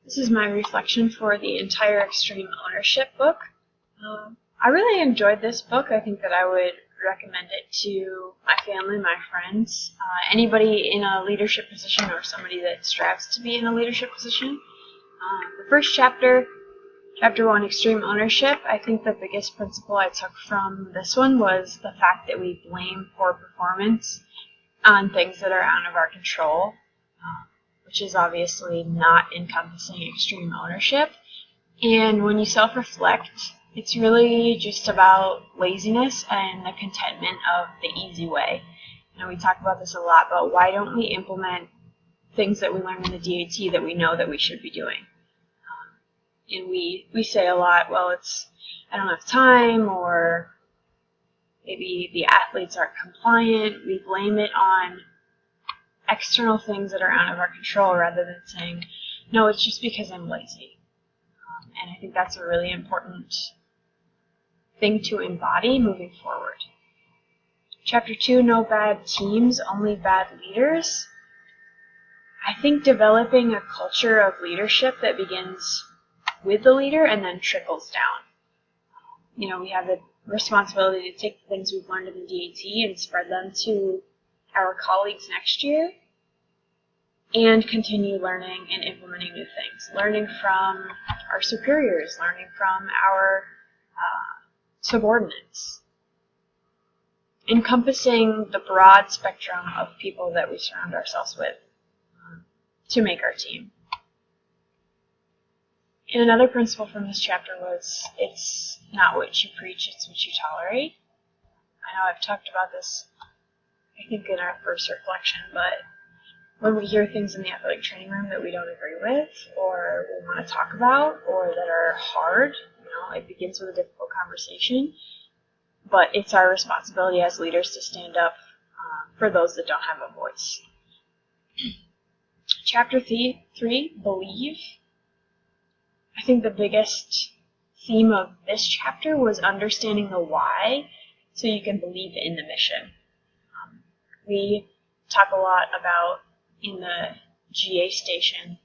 This is my reflection for the entire Extreme Ownership book. I really enjoyed this book. I think that I would recommend it to my family, my friends, anybody in a leadership position or somebody that strives to be in a leadership position. The first chapter, Chapter 1, Extreme Ownership, I think the biggest principle I took from this one was the fact that we blame poor performance on things that are out of our control, which is obviously not encompassing extreme ownership. And when you self-reflect, it's really just about laziness and the contentment of the easy way. We talk about this a lot, but why don't we implement things that we learn in the DAT that we know that we should be doing? And we say a lot, well, I don't have time, or maybe the athletes aren't compliant. We blame it on external things that are out of our control rather than saying, no, it's just because I'm lazy. And I think that's a really important thing to embody moving forward. Chapter 2, No Bad Teams, Only Bad Leaders. I think developing a culture of leadership that begins with the leader and then trickles down. We have the responsibility to take the things we've learned in the DAT and spread them to our colleagues next year, and continue learning and implementing new things. Learning from our superiors, learning from our subordinates. Encompassing the broad spectrum of people that we surround ourselves with to make our team. And another principle from this chapter was, it's not what you preach, it's what you tolerate. I know I've talked about this, I think, in our first reflection, but when we hear things in the athletic training room that we don't agree with, or we want to talk about, or that are hard, it begins with a difficult conversation, but it's our responsibility as leaders to stand up for those that don't have a voice. Chapter 3, Believe. I think the biggest theme of this chapter was understanding the why so you can believe in the mission. We talk a lot about in the GA station,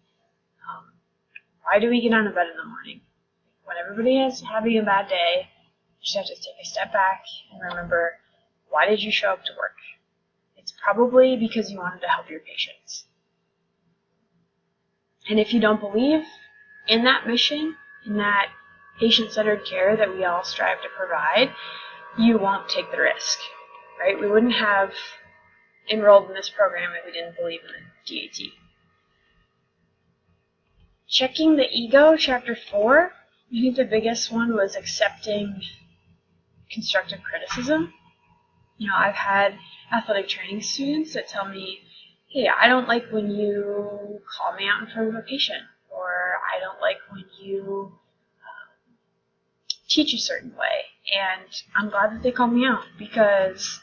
why do we get out of bed in the morning? When everybody is having a bad day, you just have to take a step back and remember, why did you show up to work? It's probably because you wanted to help your patients. And if you don't believe in that mission, in that patient-centered care that we all strive to provide, you won't take the risk, right? We wouldn't have enrolled in this program if we didn't believe in the DAT. Checking the ego, Chapter 4. I think the biggest one was accepting constructive criticism. I've had athletic training students that tell me, hey, I don't like when you call me out in front of a patient, or I don't like when you teach a certain way. And I'm glad that they call me out, because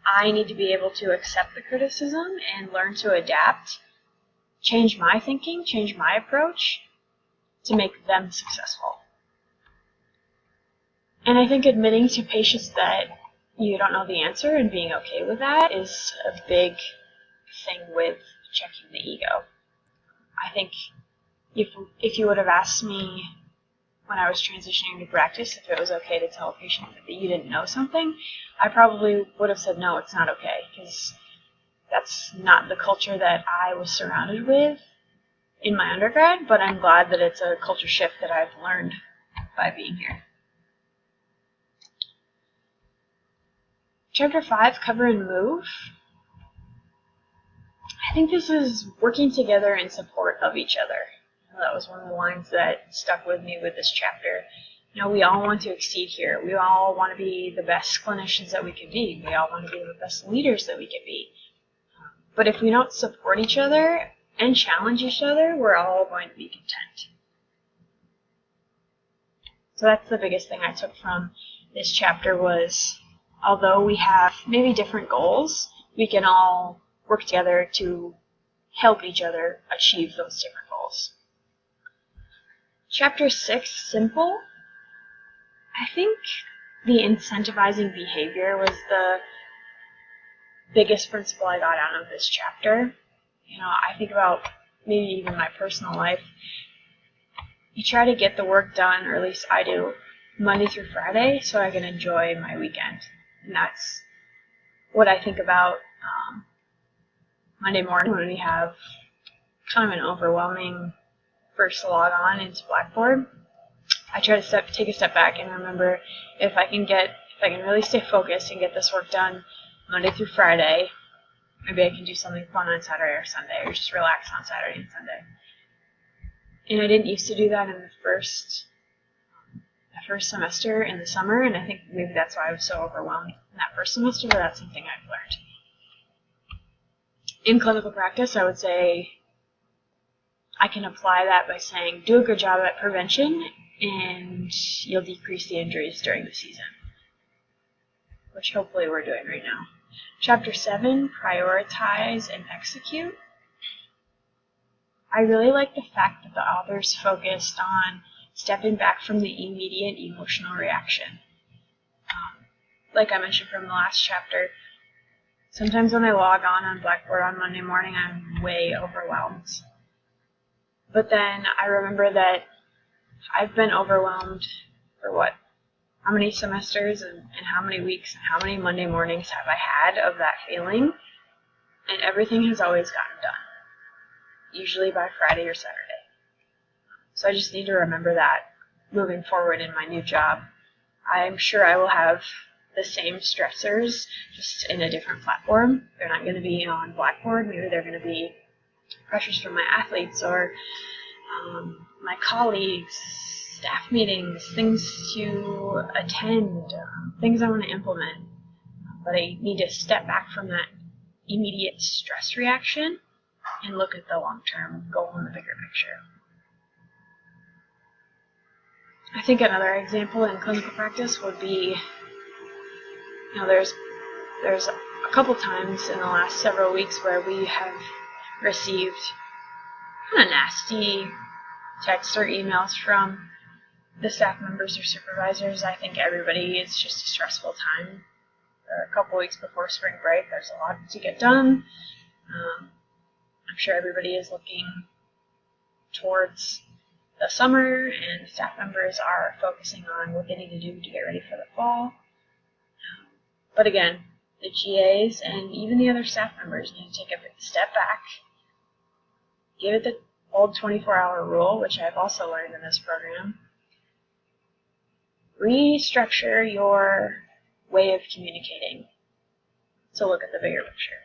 I need to be able to accept the criticism and learn to adapt, change my thinking, change my approach to make them successful. And I think admitting to patients that you don't know the answer and being okay with that is a big thing with checking the ego. I think if you would have asked me when I was transitioning to practice if it was okay to tell a patient that you didn't know something, I probably would have said no, it's not okay, because that's not the culture that I was surrounded with in my undergrad, but I'm glad that it's a culture shift that I've learned by being here. Chapter 5, Cover and Move. I think this is working together in support of each other. That was one of the lines that stuck with me with this chapter. We all want to exceed here. We all want to be the best clinicians that we can be. We all want to be the best leaders that we can be. But if we don't support each other and challenge each other, we're all going to be content. So that's the biggest thing I took from this chapter was, although we have maybe different goals, we can all work together to help each other achieve those different goals. Chapter 6, Simple. I think the incentivizing behavior was the biggest principle I got out of this chapter. I think about maybe even my personal life. you try to get the work done, or at least I do, Monday through Friday, so I can enjoy my weekend. And that's what I think about Monday morning when we have kind of an overwhelming first log on into Blackboard. I try to take a step back and remember if I can really stay focused and get this work done Monday through Friday, maybe I can do something fun on Saturday or Sunday, or just relax on Saturday and Sunday. And I didn't used to do that in the first semester in the summer, and I think maybe that's why I was so overwhelmed in that first semester, but that's something I've learned. In clinical practice, I would say I can apply that by saying, do a good job at prevention, and you'll decrease the injuries during the season, which hopefully we're doing right now. Chapter 7, prioritize and execute. I really like the fact that the authors focused on stepping back from the immediate emotional reaction. Like I mentioned from the last chapter, sometimes when I log on Blackboard on Monday morning, I'm way overwhelmed. But then I remember that I've been overwhelmed for how many semesters and how many weeks and how many Monday mornings have I had of that feeling, and everything has always gotten done, usually by Friday or Saturday. So I just need to remember that moving forward in my new job. I'm sure I will have the same stressors, just in a different platform. They're not going to be on Blackboard. Maybe they're going to be pressures from my athletes or my colleagues, staff meetings, things to attend, things I want to implement. But I need to step back from that immediate stress reaction and look at the long-term goal and the bigger picture. I think another example in clinical practice would be, there's a couple times in the last several weeks where we have received kind of nasty texts or emails from the staff members or supervisors. I think everybody, it's just a stressful time. A couple weeks before spring break, there's a lot to get done. I'm sure everybody is looking towards the summer, and staff members are focusing on what they need to do to get ready for the fall. But again, the GAs and even the other staff members need to take a step back, give it the old 24-hour rule, which I've also learned in this program. Restructure your way of communicating to look at the bigger picture.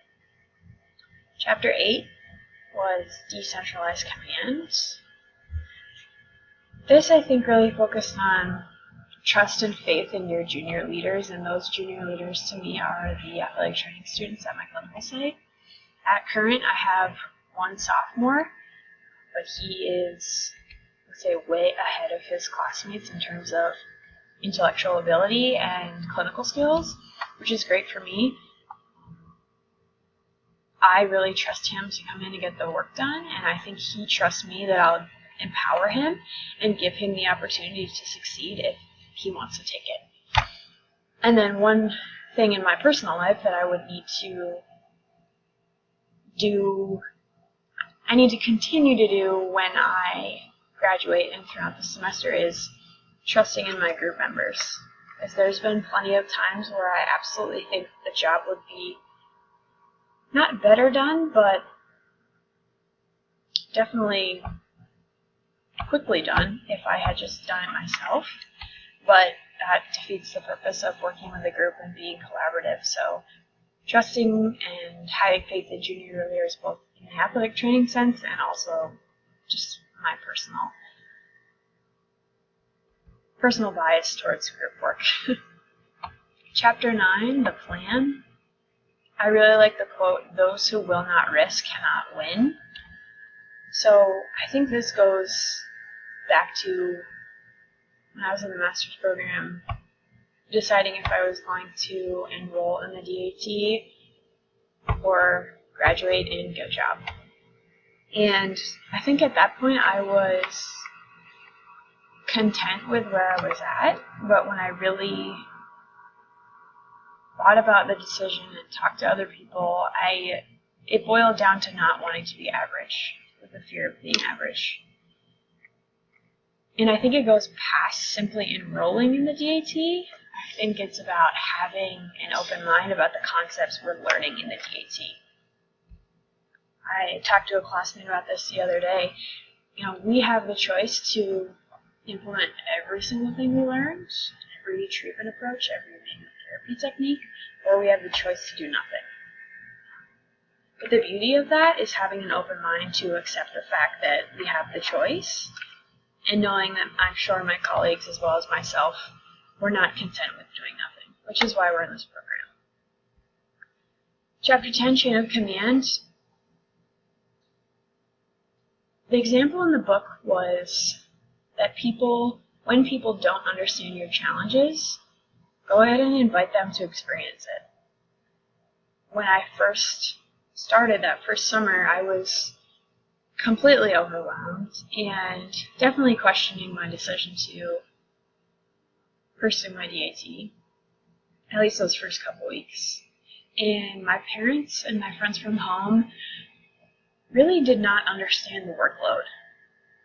Chapter 8 was decentralized commands. This, I think, really focused on trust and faith in your junior leaders, and those junior leaders to me are the athletic training students at my clinical site. At Current, I have one sophomore, but he is, let's say, way ahead of his classmates in terms of intellectual ability and clinical skills, which is great for me. I really trust him to come in and get the work done, and I think he trusts me that I'll empower him and give him the opportunity to succeed if he wants to take it. And then one thing in my personal life that I would need to do, I need to continue to do when I graduate and throughout the semester, is trusting in my group members. Because there's been plenty of times where I absolutely think the job would be not better done, but definitely quickly done if I had just done it myself. But that defeats the purpose of working with a group and being collaborative. So trusting and having faith in junior leaders, both in the athletic training sense and also just my personal bias towards group work. Chapter 9, the plan. I really like the quote, "Those who will not risk cannot win." So I think this goes back to when I was in the master's program, deciding if I was going to enroll in the DAT or graduate and get a job. And I think at that point I was content with where I was at, but when I really thought about the decision and talked to other people, it boiled down to not wanting to be average, with the fear of being average. And I think it goes past simply enrolling in the DAT. I think it's about having an open mind about the concepts we're learning in the DAT. I talked to a classmate about this the other day. We have the choice to implement every single thing we learned, every treatment approach, every manual therapy technique, or we have the choice to do nothing. But the beauty of that is having an open mind to accept the fact that we have the choice, and knowing that I'm sure my colleagues as well as myself were not content with doing nothing, which is why we're in this program. Chapter 10, Chain of Command. The example in the book was that when people don't understand your challenges, go ahead and invite them to experience it. When I first started that first summer, I was completely overwhelmed and definitely questioning my decision to pursue my DAT, at least those first couple weeks. And my parents and my friends from home really did not understand the workload,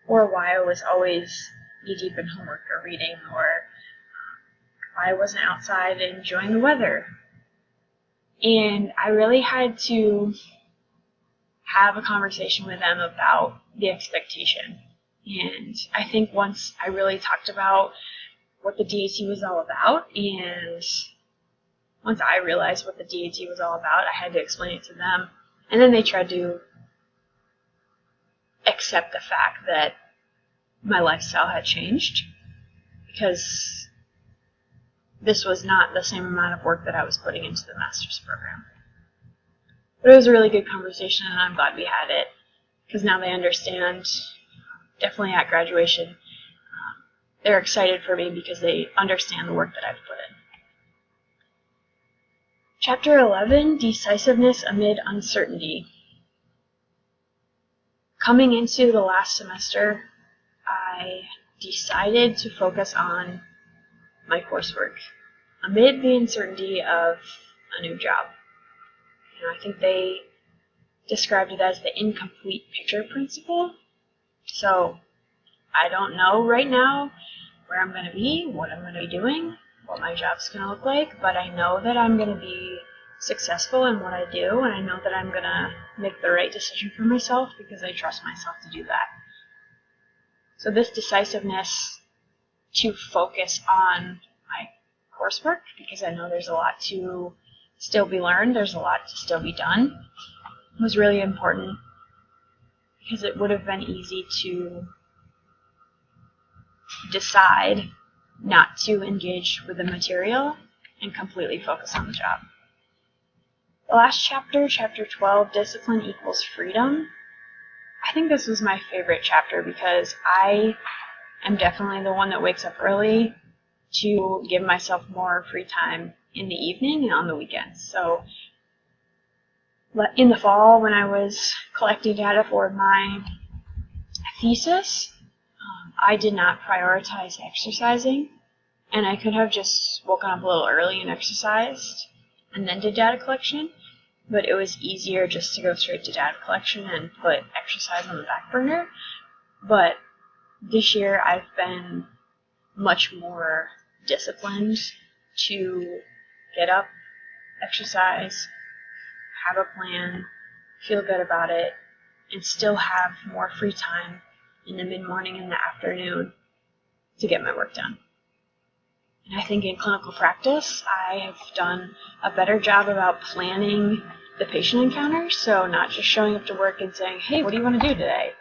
or why I was always knee-deep in homework or reading, or why I wasn't outside enjoying the weather. And I really had to have a conversation with them about the expectation. And I think once I really talked about what the DAT was all about, and once I realized what the DAT was all about, I had to explain it to them. And then they tried to accept the fact that my lifestyle had changed, because this was not the same amount of work that I was putting into the master's program. But it was a really good conversation, and I'm glad we had it, because now they understand, definitely at graduation. They're excited for me because they understand the work that I've put in. Chapter 11, Decisiveness Amid Uncertainty. Coming into the last semester, I decided to focus on my coursework amid the uncertainty of a new job. I think they described it as the incomplete picture principle. So I don't know right now where I'm going to be, what I'm going to be doing, what my job's going to look like, but I know that I'm going to be successful in what I do, and I know that I'm going to make the right decision for myself because I trust myself to do that. So this decisiveness to focus on my coursework, because I know there's a lot to still be learned, there's a lot to still be done, was really important, because it would have been easy to decide not to engage with the material and completely focus on the job. The last chapter, chapter 12, Discipline Equals Freedom. I think this was my favorite chapter because I am definitely the one that wakes up early to give myself more free time in the evening and on the weekends. So in the fall, when I was collecting data for my thesis, I did not prioritize exercising, and I could have just woken up a little early and exercised and then did data collection, but it was easier just to go straight to data collection and put exercise on the back burner. But this year I've been much more disciplined to get up, exercise, have a plan, feel good about it, and still have more free time in the mid-morning and the afternoon to get my work done. And I think in clinical practice, I have done a better job about planning the patient encounters, so not just showing up to work and saying, hey, what do you want to do today?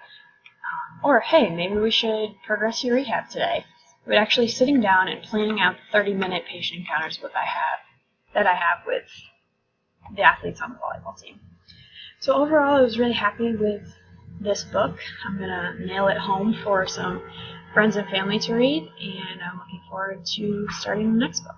Or, hey, maybe we should progress your rehab today. But actually sitting down and planning out the 30-minute patient encounters that I have with the athletes on the volleyball team. So overall, I was really happy with this book. I'm going to nail it home for some friends and family to read, and I'm looking forward to starting the next book.